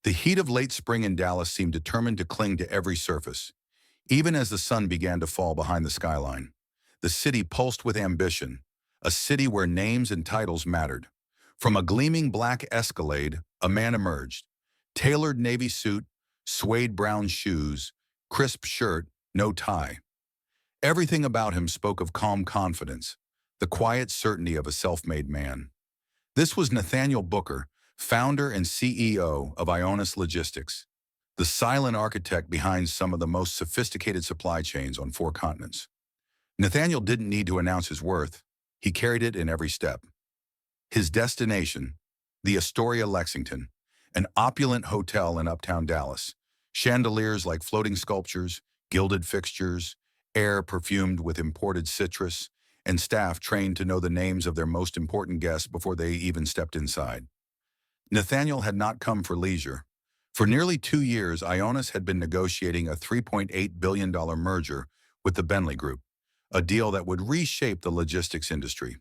The heat of late spring in Dallas seemed determined to cling to every surface, even as the sun began to fall behind the skyline. The city pulsed with ambition, a city where names and titles mattered. From a gleaming black Escalade, a man emerged. Tailored navy suit, suede brown shoes, crisp shirt, no tie. Everything about him spoke of calm confidence, the quiet certainty of a self-made man. This was Nathaniel Booker, founder and CEO of Ionis Logistics, the silent architect behind some of the most sophisticated supply chains on 4 continents. Nathaniel didn't need to announce his worth. He carried it in every step. His destination, the Astoria Lexington, an opulent hotel in uptown Dallas. Chandeliers like floating sculptures, gilded fixtures, air perfumed with imported citrus, and staff trained to know the names of their most important guests before they even stepped inside. Nathaniel had not come for leisure. For nearly 2 years, Ionis had been negotiating a $3.8 billion merger with the Bentley Group, a deal that would reshape the logistics industry.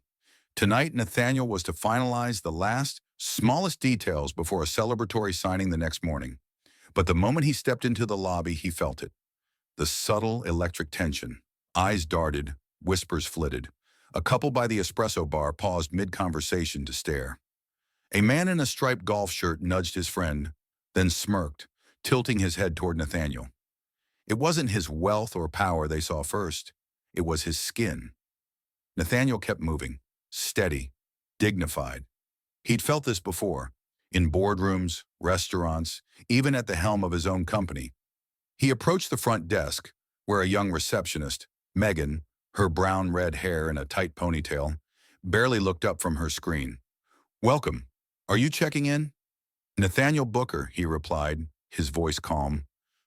Tonight, Nathaniel was to finalize the last, smallest details before a celebratory signing the next morning. But the moment he stepped into the lobby, he felt it. The subtle electric tension. Eyes darted, whispers flitted. A couple by the espresso bar paused mid-conversation to stare. A man in a striped golf shirt nudged his friend, then smirked, tilting his head toward Nathaniel. It wasn't his wealth or power they saw first. It was his skin. Nathaniel kept moving, steady, dignified. He'd felt this before, in boardrooms, restaurants, even at the helm of his own company. He approached the front desk, where a young receptionist, Megan, her brown-red hair in a tight ponytail, barely looked up from her screen. "Welcome. Are you checking in?" "Nathaniel Booker," he replied, his voice calm,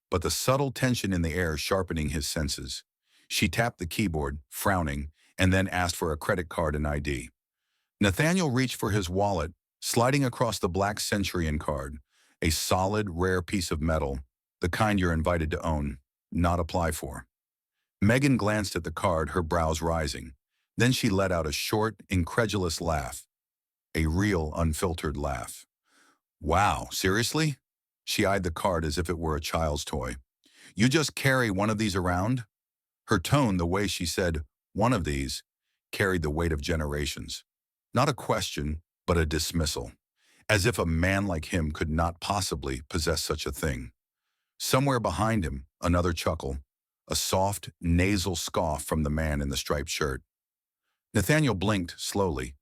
but the subtle tension in the air sharpening his senses. She tapped the keyboard, frowning, and then asked for a credit card and ID. Nathaniel reached for his wallet, sliding across the black Centurion card, a solid, rare piece of metal, the kind you're invited to own, not apply for. Megan glanced at the card, her brows rising. Then she let out a short, incredulous laugh. A real, unfiltered laugh. "Wow, seriously?" She eyed the card as if it were a child's toy. "You just carry one of these around?" Her tone, the way she said, "one of these," carried the weight of generations. Not a question, but a dismissal. As if a man like him could not possibly possess such a thing. Somewhere behind him, another chuckle, a soft, nasal scoff from the man in the striped shirt. Nathaniel blinked slowly.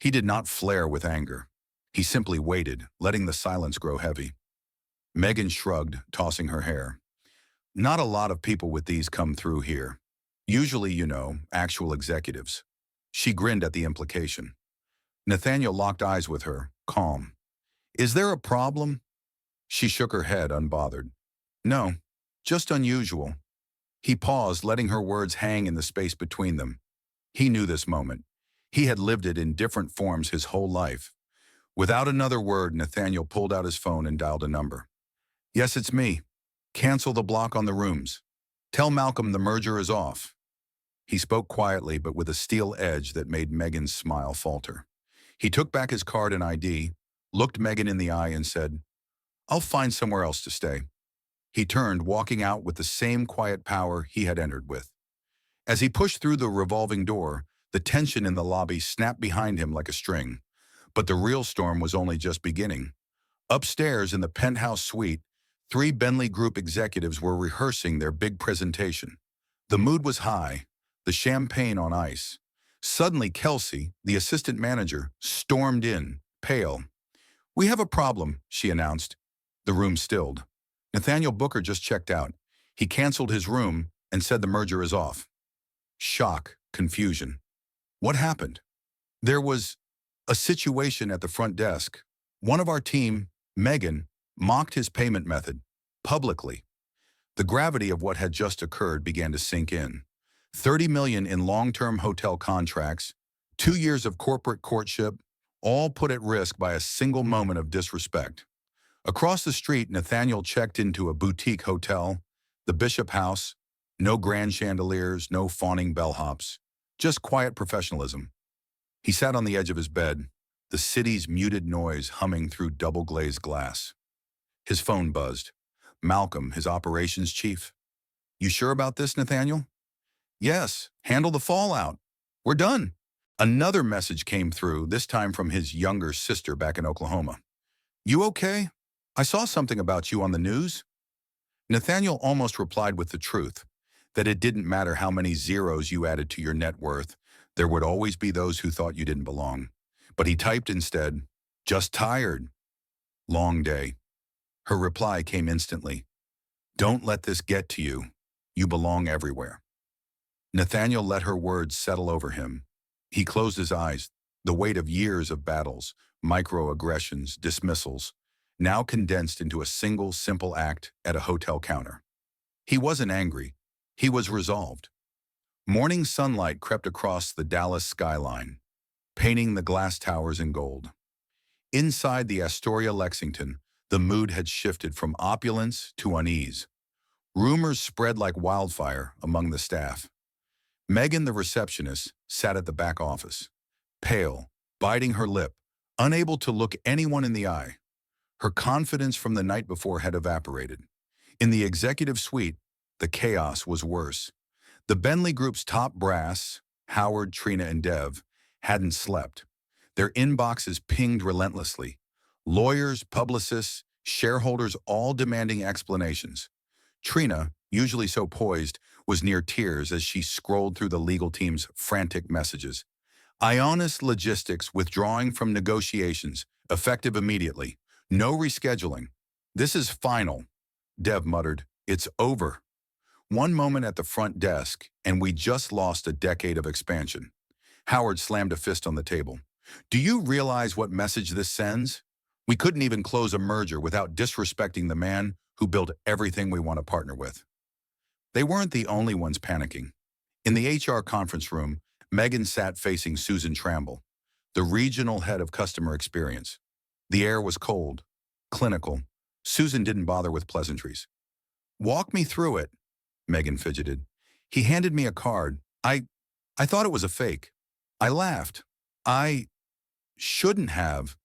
He did not flare with anger. He simply waited, letting the silence grow heavy. Megan shrugged, tossing her hair. "Not a lot of people with these come through here. Usually, actual executives." She grinned at the implication. Nathaniel locked eyes with her, calm. "Is there a problem?" She shook her head, unbothered. "No, just unusual." He paused, letting her words hang in the space between them. He knew this moment. He had lived it in different forms his whole life. Without another word, Nathaniel pulled out his phone and dialed a number. "Yes, it's me. Cancel the block on the rooms. Tell Malcolm the merger is off." He spoke quietly, but with a steel edge that made Megan's smile falter. He took back his card and ID, looked Megan in the eye and said, "I'll find somewhere else to stay." He turned, walking out with the same quiet power he had entered with. As he pushed through the revolving door, the tension in the lobby snapped behind him like a string. But the real storm was only just beginning. Upstairs in the penthouse suite, 3 Bentley Group executives were rehearsing their big presentation. The mood was high, the champagne on ice. Suddenly, Kelsey, the assistant manager, stormed in, pale. "We have a problem," she announced. The room stilled. Nathaniel Booker just checked out. He canceled his room and said the merger is off. Shock, confusion. What happened? There was a situation at the front desk. One of our team, Megan, mocked his payment method, publicly. The gravity of what had just occurred began to sink in. $30 million in long-term hotel contracts, 2 years of corporate courtship, all put at risk by a single moment of disrespect. Across the street, Nathaniel checked into a boutique hotel, the Bishop House. No grand chandeliers, no fawning bellhops, just quiet professionalism. He sat on the edge of his bed, the city's muted noise humming through double-glazed glass. His phone buzzed. Malcolm, his operations chief. You sure about this, Nathaniel? Yes, handle the fallout. We're done. Another message came through, this time from his younger sister back in Oklahoma. You okay? I saw something about you on the news. Nathaniel almost replied with the truth, that it didn't matter how many zeros you added to your net worth, there would always be those who thought you didn't belong. But he typed instead, just tired. Long day. Her reply came instantly. Don't let this get to you. You belong everywhere. Nathaniel let her words settle over him. He closed his eyes, the weight of years of battles, microaggressions, dismissals, now condensed into a single simple act at a hotel counter. He wasn't angry. He was resolved. Morning sunlight crept across the Dallas skyline, painting the glass towers in gold. Inside the Astoria Lexington, the mood had shifted from opulence to unease. Rumors spread like wildfire among the staff. Megan, the receptionist, sat at the back office, pale, biting her lip, unable to look anyone in the eye. Her confidence from the night before had evaporated. In the executive suite, the chaos was worse. The Bentley Group's top brass, Howard, Trina, and Dev, hadn't slept. Their inboxes pinged relentlessly. Lawyers, publicists, shareholders all demanding explanations. Trina, usually so poised, was near tears as she scrolled through the legal team's frantic messages. Ionis Logistics withdrawing from negotiations, effective immediately. No rescheduling. This is final, Dev muttered. It's over. One moment at the front desk, and we just lost a decade of expansion. Howard slammed a fist on the table. Do you realize what message this sends? We couldn't even close a merger without disrespecting the man who built everything we want to partner with. They weren't the only ones panicking. In the HR conference room, Megan sat facing Susan Tramble, the regional head of customer experience. The air was cold, clinical. Susan didn't bother with pleasantries. Walk me through it, Megan fidgeted. He handed me a card. I thought it was a fake. I laughed. I shouldn't have.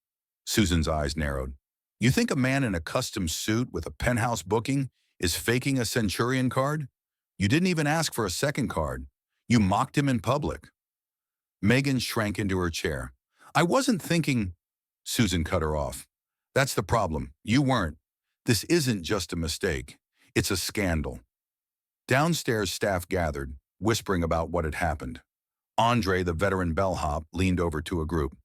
Susan's eyes narrowed. You think a man in a custom suit with a penthouse booking is faking a Centurion card? You didn't even ask for a second card. You mocked him in public. Megan shrank into her chair. I wasn't thinking. Susan cut her off. That's the problem. You weren't. This isn't just a mistake. It's a scandal. Downstairs, staff gathered, whispering about what had happened. Andre, the veteran bellhop, leaned over to a group.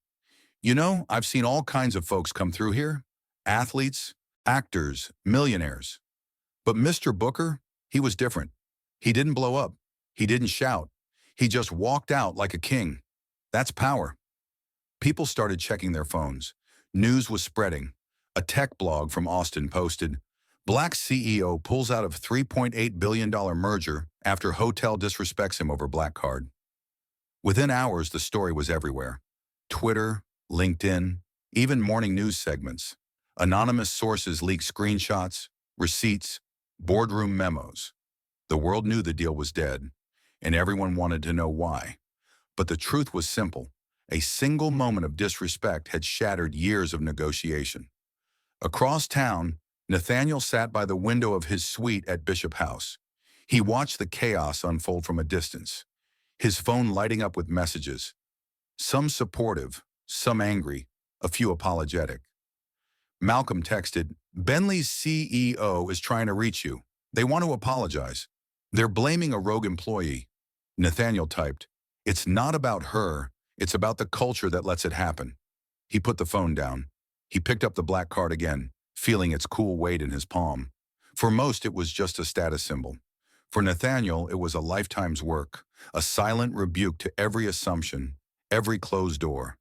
You know, I've seen all kinds of folks come through here. Athletes, actors, millionaires. But Mr. Booker, he was different. He didn't blow up. He didn't shout. He just walked out like a king. That's power. People started checking their phones. News was spreading. A tech blog from Austin posted, Black CEO pulls out of $3.8 billion merger after hotel disrespects him over black card. Within hours, the story was everywhere. Twitter, LinkedIn, even morning news segments. Anonymous sources leaked screenshots, receipts, boardroom memos. The world knew the deal was dead, and everyone wanted to know why. But the truth was simple. A single moment of disrespect had shattered years of negotiation. Across town, Nathaniel sat by the window of his suite at Bishop House. He watched the chaos unfold from a distance, his phone lighting up with messages, some supportive, some angry, a few apologetic. Malcolm texted, Bentley's CEO is trying to reach you. They want to apologize. They're blaming a rogue employee. Nathaniel typed, it's not about her, it's about the culture that lets it happen. He put the phone down. He picked up the black card again, feeling its cool weight in his palm. For most, it was just a status symbol. For Nathaniel, it was a lifetime's work, a silent rebuke to every assumption, every closed door.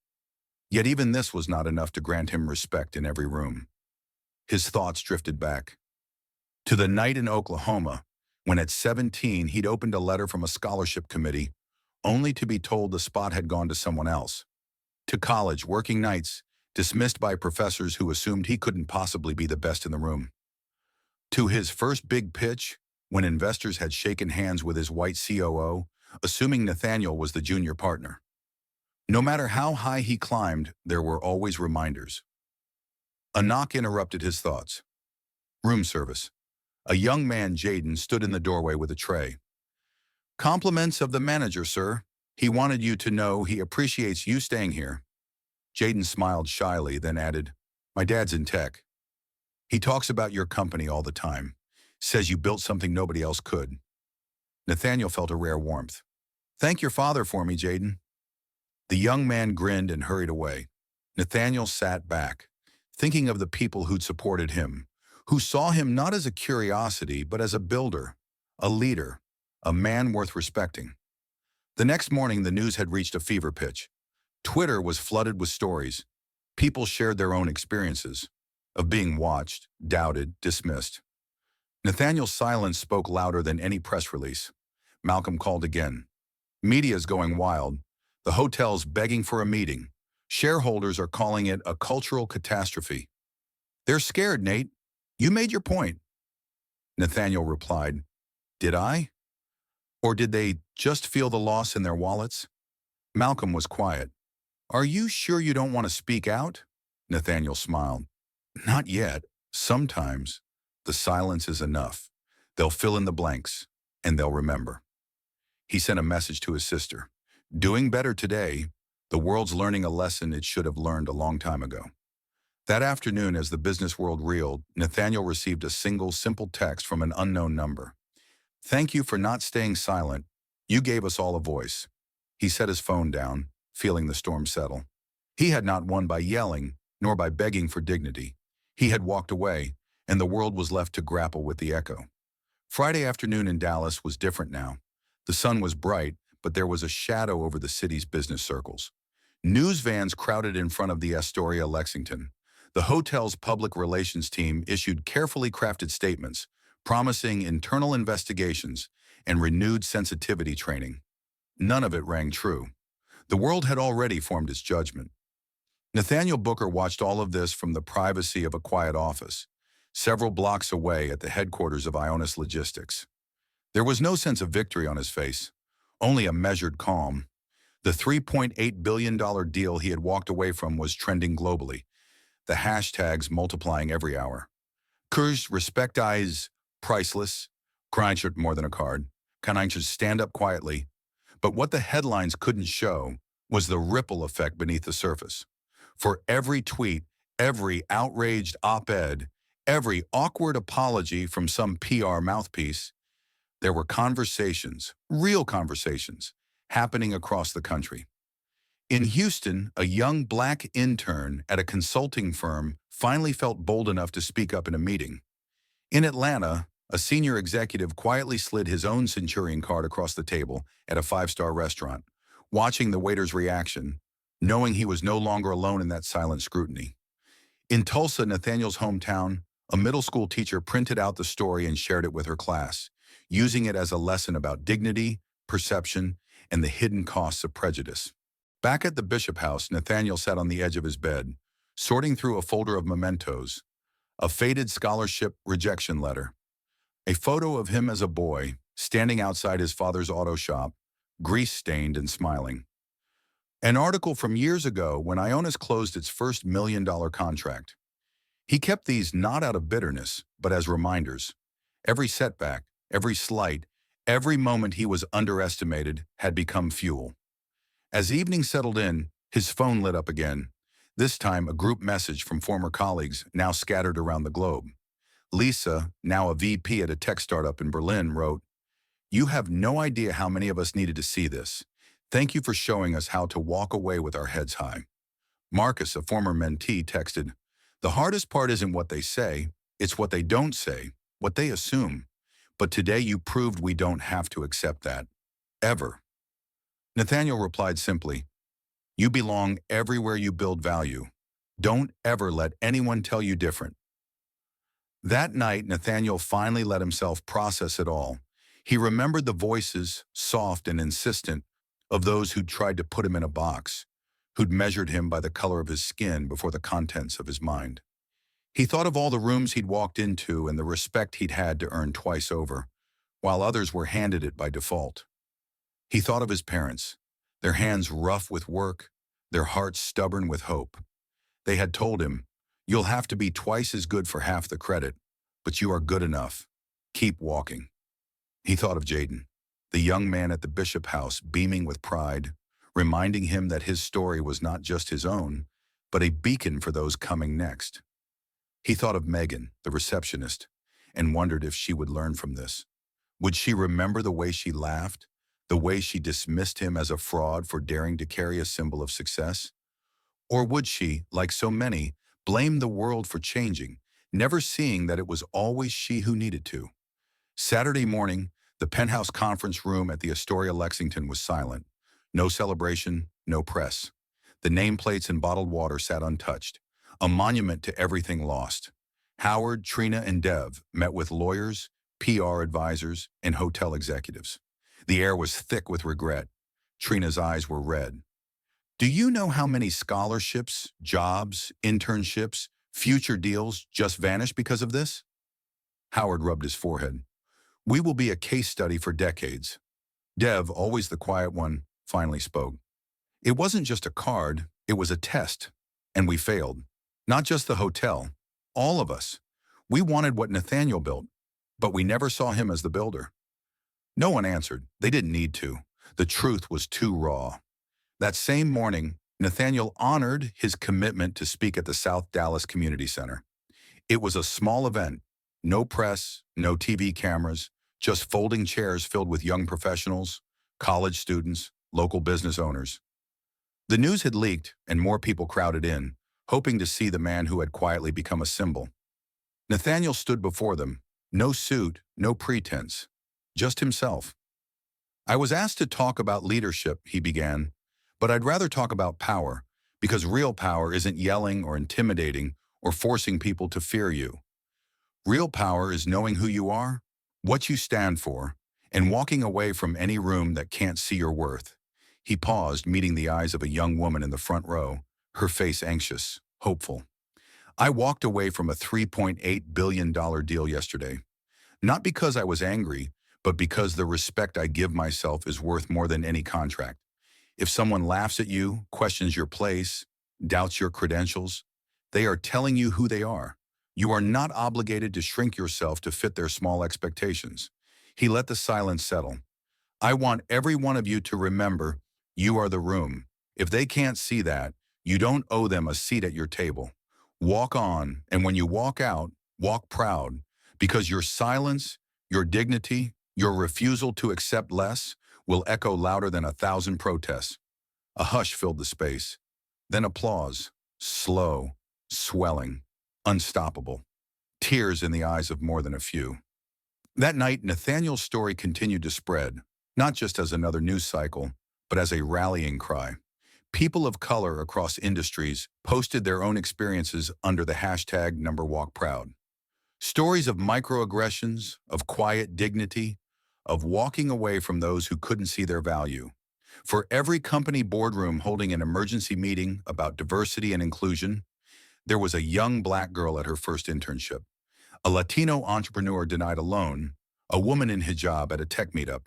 Yet even this was not enough to grant him respect in every room. His thoughts drifted back to the night in Oklahoma, when at 17 he'd opened a letter from a scholarship committee, only to be told the spot had gone to someone else. To college, working nights, dismissed by professors who assumed he couldn't possibly be the best in the room. To his first big pitch, when investors had shaken hands with his white COO, assuming Nathaniel was the junior partner. No matter how high he climbed, there were always reminders. A knock interrupted his thoughts. Room service. A young man, Jaden, stood in the doorway with a tray. Compliments of the manager, sir. He wanted you to know he appreciates you staying here. Jaden smiled shyly, then added, My dad's in tech. He talks about your company all the time. Says you built something nobody else could. Nathaniel felt a rare warmth. Thank your father for me, Jaden. The young man grinned and hurried away. Nathaniel sat back, thinking of the people who'd supported him, who saw him not as a curiosity, but as a builder, a leader, a man worth respecting. The next morning, the news had reached a fever pitch. Twitter was flooded with stories. People shared their own experiences of being watched, doubted, dismissed. Nathaniel's silence spoke louder than any press release. Malcolm called again. Media's going wild. The hotel's begging for a meeting. Shareholders are calling it a cultural catastrophe. They're scared, Nate. You made your point. Nathaniel replied, Did I? Or did they just feel the loss in their wallets? Malcolm was quiet. Are you sure you don't want to speak out? Nathaniel smiled. Not yet. Sometimes the silence is enough. They'll fill in the blanks, and they'll remember. He sent a message to his sister. Doing better today. The world's learning a lesson it should have learned a long time ago. That afternoon, as the business world reeled, Nathaniel received a single, simple text from an unknown number. Thank you for not staying silent. You gave us all a voice. He set his phone down, feeling the storm settle. He had not won by yelling, nor by begging for dignity. He had walked away, and the world was left to grapple with the echo. Friday afternoon in Dallas was different now. The sun was bright, but there was a shadow over the city's business circles. News vans crowded in front of the Astoria Lexington. The hotel's public relations team issued carefully crafted statements, promising internal investigations and renewed sensitivity training. None of it rang true. The world had already formed its judgment. Nathaniel Booker watched all of this from the privacy of a quiet office, several blocks away at the headquarters of Ionis Logistics. There was no sense of victory on his face, only a measured calm. The $3.8 billion deal he had walked away from was trending globally, the hashtags multiplying every hour. Kurs respectais priceless, Kreinschert more than a card, Kreinschert stand up quietly. But what the headlines couldn't show was the ripple effect beneath the surface. For every tweet, every outraged op-ed, every awkward apology from some PR mouthpiece, there were conversations, real conversations, happening across the country. In Houston, a young black intern at a consulting firm finally felt bold enough to speak up in a meeting. In Atlanta, a senior executive quietly slid his own Centurion card across the table at a five-star restaurant, watching the waiter's reaction, knowing he was no longer alone in that silent scrutiny. In Tulsa, Nathaniel's hometown, a middle school teacher printed out the story and shared it with her class, using it as a lesson about dignity, perception, and the hidden costs of prejudice. Back at the Bishop House, Nathaniel sat on the edge of his bed, sorting through a folder of mementos, a faded scholarship rejection letter, a photo of him as a boy, standing outside his father's auto shop, grease-stained and smiling. An article from years ago when Ionis closed its first million-dollar contract. He kept these not out of bitterness, but as reminders. Every setback, every slight, every moment he was underestimated had become fuel. As evening settled in, his phone lit up again, this time a group message from former colleagues now scattered around the globe. Lisa, now a VP at a tech startup in Berlin, wrote, "You have no idea how many of us needed to see this. Thank you for showing us how to walk away with our heads high." Marcus, a former mentee, texted, "The hardest part isn't what they say, it's what they don't say, what they assume. But today you proved we don't have to accept that. Ever." Nathaniel replied simply, "You belong everywhere you build value. Don't ever let anyone tell you different." That night, Nathaniel finally let himself process it all. He remembered the voices, soft and insistent, of those who'd tried to put him in a box, who'd measured him by the color of his skin before the contents of his mind. He thought of all the rooms he'd walked into and the respect he'd had to earn twice over, while others were handed it by default. He thought of his parents, their hands rough with work, their hearts stubborn with hope. They had told him, "You'll have to be twice as good for half the credit, but you are good enough. Keep walking. He thought of Jaden, the young man at the Bishop House beaming with pride, reminding him that his story was not just his own, but a beacon for those coming next. He thought of Megan, the receptionist, and wondered if she would learn from this. Would she remember the way she laughed, the way she dismissed him as a fraud for daring to carry a symbol of success? Or would she, like so many, blame the world for changing, never seeing that it was always she who needed to? Saturday morning, the penthouse conference room at the Astoria Lexington was silent. No celebration, no press. The nameplates and bottled water sat untouched, a monument to everything lost. Howard, Trina, and Dev met with lawyers, PR advisors, and hotel executives. The air was thick with regret. Trina's eyes were red. Do you know how many scholarships, jobs, internships, future deals just vanished because of this? Howard rubbed his forehead. We will be a case study for decades. Dev, always the quiet one, finally spoke. It wasn't just a card, it was a test. And we failed. Not just the hotel, all of us. We wanted what Nathaniel built, but we never saw him as the builder. No one answered. They didn't need to. The truth was too raw. That same morning, Nathaniel honored his commitment to speak at the South Dallas Community Center. It was a small event. No press, no TV cameras, just folding chairs filled with young professionals, college students, local business owners. The news had leaked, and more people crowded in, hoping to see the man who had quietly become a symbol. Nathaniel stood before them, no suit, no pretense, just himself. I was asked to talk about leadership, he began, but I'd rather talk about power, because real power isn't yelling or intimidating or forcing people to fear you. Real power is knowing who you are, what you stand for, and walking away from any room that can't see your worth. He paused, meeting the eyes of a young woman in the front row, her face anxious, hopeful. I walked away from a $3.8 billion deal yesterday. Not because I was angry, but because the respect I give myself is worth more than any contract. If someone laughs at you, questions your place, doubts your credentials, they are telling you who they are. You are not obligated to shrink yourself to fit their small expectations. He let the silence settle. I want every one of you to remember you are the room. If they can't see that, you don't owe them a seat at your table. Walk on, and when you walk out, walk proud, because your silence, your dignity, your refusal to accept less will echo louder than 1,000 protests. A hush filled the space. Then applause, slow, swelling, unstoppable. Tears in the eyes of more than a few. That night, Nathaniel's story continued to spread, not just as another news cycle, but as a rallying cry. People of color across industries posted their own experiences under the hashtag #WalkProud. Stories of microaggressions, of quiet dignity, of walking away from those who couldn't see their value. For every company boardroom holding an emergency meeting about diversity and inclusion, there was a young black girl at her first internship, a Latino entrepreneur denied a loan, a woman in hijab at a tech meetup,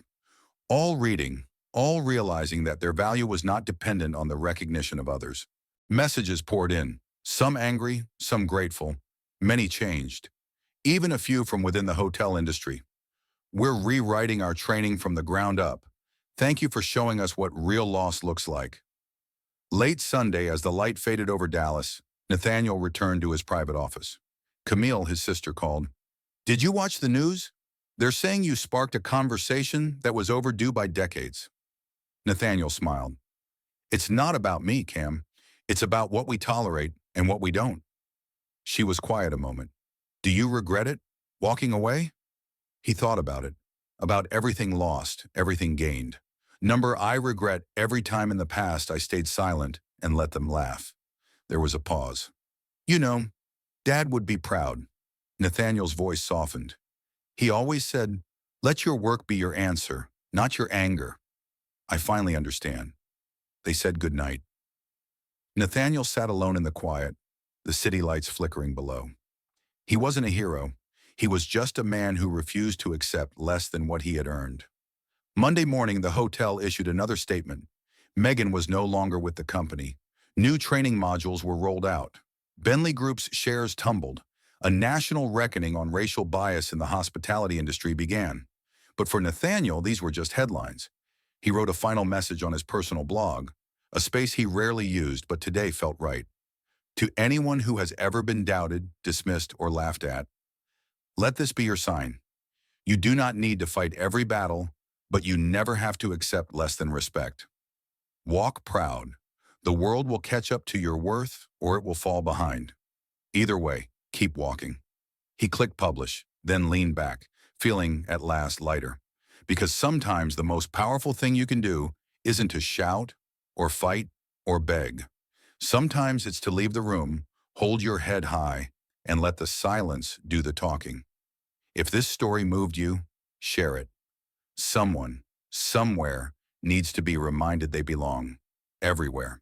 all reading, all realizing that their value was not dependent on the recognition of others. Messages poured in, some angry, some grateful, many changed, even a few from within the hotel industry. We're rewriting our training from the ground up. Thank you for showing us what real loss looks like. Late Sunday, as the light faded over Dallas, Nathaniel returned to his private office. Camille, his sister, called. Did you watch the news? They're saying you sparked a conversation that was overdue by decades. Nathaniel smiled. It's not about me, Cam. It's about what we tolerate and what we don't. She was quiet a moment. Do you regret it? Walking away? He thought about everything lost, everything gained. I regret every time in the past I stayed silent and let them laugh. There was a pause. You know, Dad would be proud. Nathaniel's voice softened. He always said, let your work be your answer, not your anger. I finally understand. They said goodnight. Nathaniel sat alone in the quiet, the city lights flickering below. He wasn't a hero. He was just a man who refused to accept less than what he had earned. Monday morning, the hotel issued another statement. Megan was no longer with the company. New training modules were rolled out. Bentley Group's shares tumbled. A national reckoning on racial bias in the hospitality industry began. But for Nathaniel, these were just headlines. He wrote a final message on his personal blog, a space he rarely used but today felt right. To anyone who has ever been doubted, dismissed, or laughed at, let this be your sign. You do not need to fight every battle, but you never have to accept less than respect. Walk proud. The world will catch up to your worth or it will fall behind. Either way, keep walking. He clicked publish, then leaned back, feeling at last lighter. Because sometimes the most powerful thing you can do isn't to shout or fight or beg. Sometimes it's to leave the room, hold your head high, and let the silence do the talking. If this story moved you, share it. Someone, somewhere, needs to be reminded they belong. Everywhere.